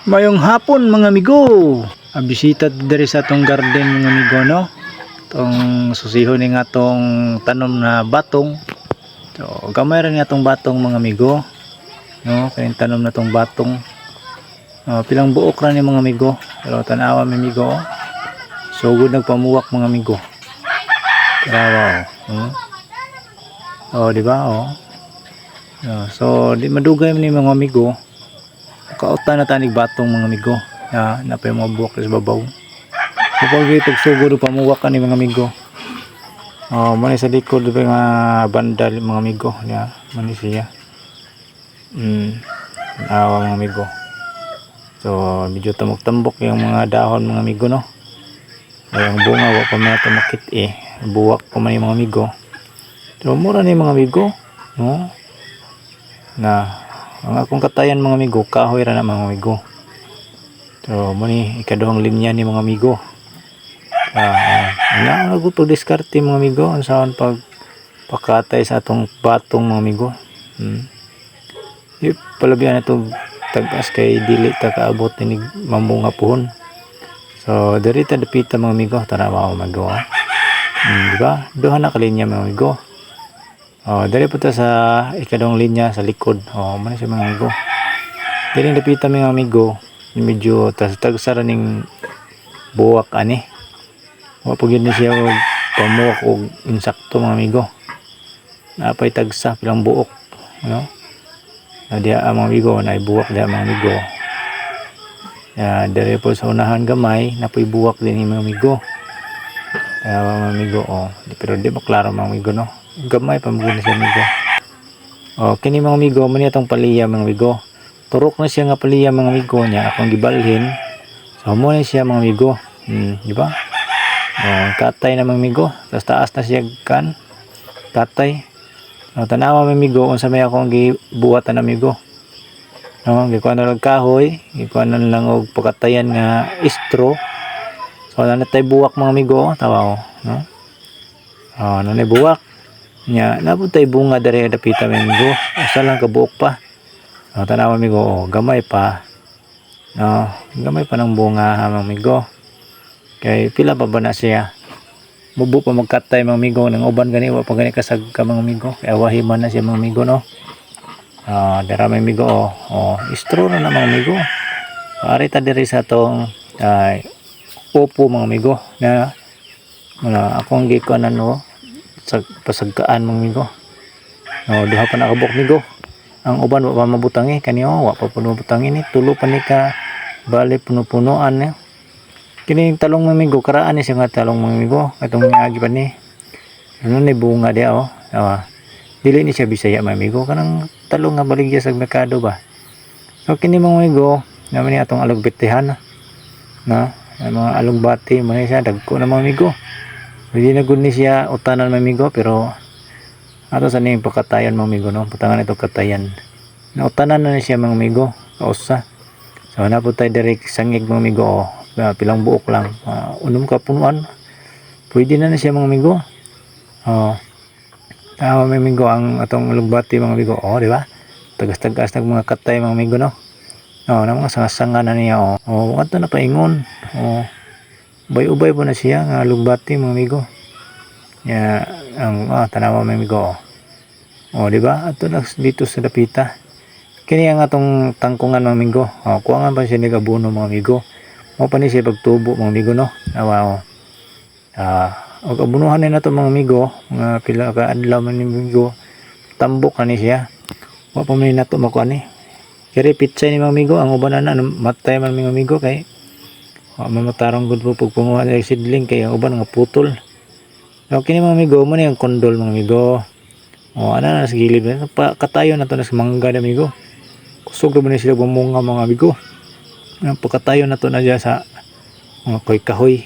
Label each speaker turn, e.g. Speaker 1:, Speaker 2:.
Speaker 1: Mayong hapon mga amigo. Bisita diri sa atong garden mga amigo no. Tong susihon ni nga tong tanom na batong. So gamay ra ni atong batong mga amigo. No, kay tanom na tong batong. Pilang buok ra ni mga amigo. Pero tan-awa mga amigo. So good nagpamuwak mga amigo. Tarawa di ba so di madugay ni mga amigo. Kautan na tanig batong mga amigo. Napay mga buwak sa babaw. Kapag pagsugod pamuwak ka ni mga amigo. Mani sa likod ba nga bandal mga amigo. Mani siya. Awa mga amigo. So medyo tambok-tambok yung mga dahon mga amigo no. Ay ang bunga wa pa man ito makit buwak pa man yung mga amigo. So mura ni mga amigo. No? Ang akong katayan mga amigo, kahoy ra na mga amigo. So muni ikaduhang linya ni mga amigo. Ako pag diskarte mga amigo, unsaon pag pakatay sa atong batong mga amigo. Palabihan na itong tagas kay dili ta kaabot ni mamunga puhon. So diri ta dapita mga amigo, tanawa mga amigo. Diba? Duha na kalinya mga amigo. Dali po ta sa ikadong linya sa likod. Muna siya mga amigo. Dili dapita mga amigo. Medyo tagsara ning buwak ani. Wapag yun siya pamuwak o insakto mga amigo. Napay tagsa pilang buok. No? Diya mga amigo. Naibuwak diya mga amigo. Dali po sa unahan gamay. Napay buwak din mga amigo. Mga amigo. Pero di ba klaro mga amigo no? Gamay pamugin siya amigo. Kini mga amigo, mani atong paliya mga amigo. Turok na siya nga paliya mga amigo niya akong gibalhin. So mo na siya mga amigo. Di ba? Katay na mga amigo. Taas na siya kan. Katay. Tanawa mga amigo unsa may akong gibuhatan na amigo. Gikuan na lang kahoy, gikuan na lang og pakatayan nga istro. So nanatay buwak mga amigo, tawa no. Nanay buwak. Naputay bunga dari dapita mga amigo. Usa lang kabuok pa. Tanawa amigo, gamay pa. Gamay pa ng bunga mga amigo. Kay pila pa ba na siya? Mubo pa magkatay mga amigo ng uban gani wa pa gani kasag ka mga amigo. Kay awahiman na siya mga amigo no. Dara mga amigo istro na mga amigo. Ari ta diri sa tong upo mga amigo na akong gikuan no sa pasagkaan mga amigo. Duha pa nakabuk amigo. Ang uban wa pa mabutangi kaniyo wa pa puno butangi ni tulo pa ni ka bali puno-punoan ni. Kini talong mga amigo karaan ni siya nga talong mga amigo katong agi pa ni. Ni bunga dia dili ni siya Bisaya mga amigo kanang talong nga baligya sa merkado ba. So kini mga amigo naman ni atong alugbatihan na mga alugbati man siya dagko na mga amigo. Hindi na gud ni siya utanan mga amigo pero ato sa ning pakatayan mga amigo no putangan ito katayan na utanan na siya mga amigo kausa. So na po tayo direct sangig mga amigo pilang buok lang unom ka punuan pwede na siya mga amigo. Tama mga amigo ang atong lugbati mga amigo di ba tagas-tagas ng mga katay mga amigo no na mga sanga-sanga na niya ato na paingon ubay-ubay po na siya nga lugbati mga amigo. Ang tanawa mga amigo di ba ato na dito sa dapita kini ang atong tangkungan mga amigo. Kuangan pa siya ni gabuno mga amigo mo pa ni siya pagtubo mga amigo no. Og abunuhan na to mga amigo mga pila ka adlaw man ni amigo tambok ani siya wa pa man nato makuan ni kaya pitsay ni mga amigo ang uban na matay man mga amigo kay mamatarong gud po pagpunguha sa sidling kay ang uban nga putol. Kini mga amigo mo ni ang kondol mga amigo. Ana na sa gilid katayo na to na sa mangga na amigo. Kusog na ni sila bumunga mga amigo. Pagkatayo na to na diya sa mga kahoy.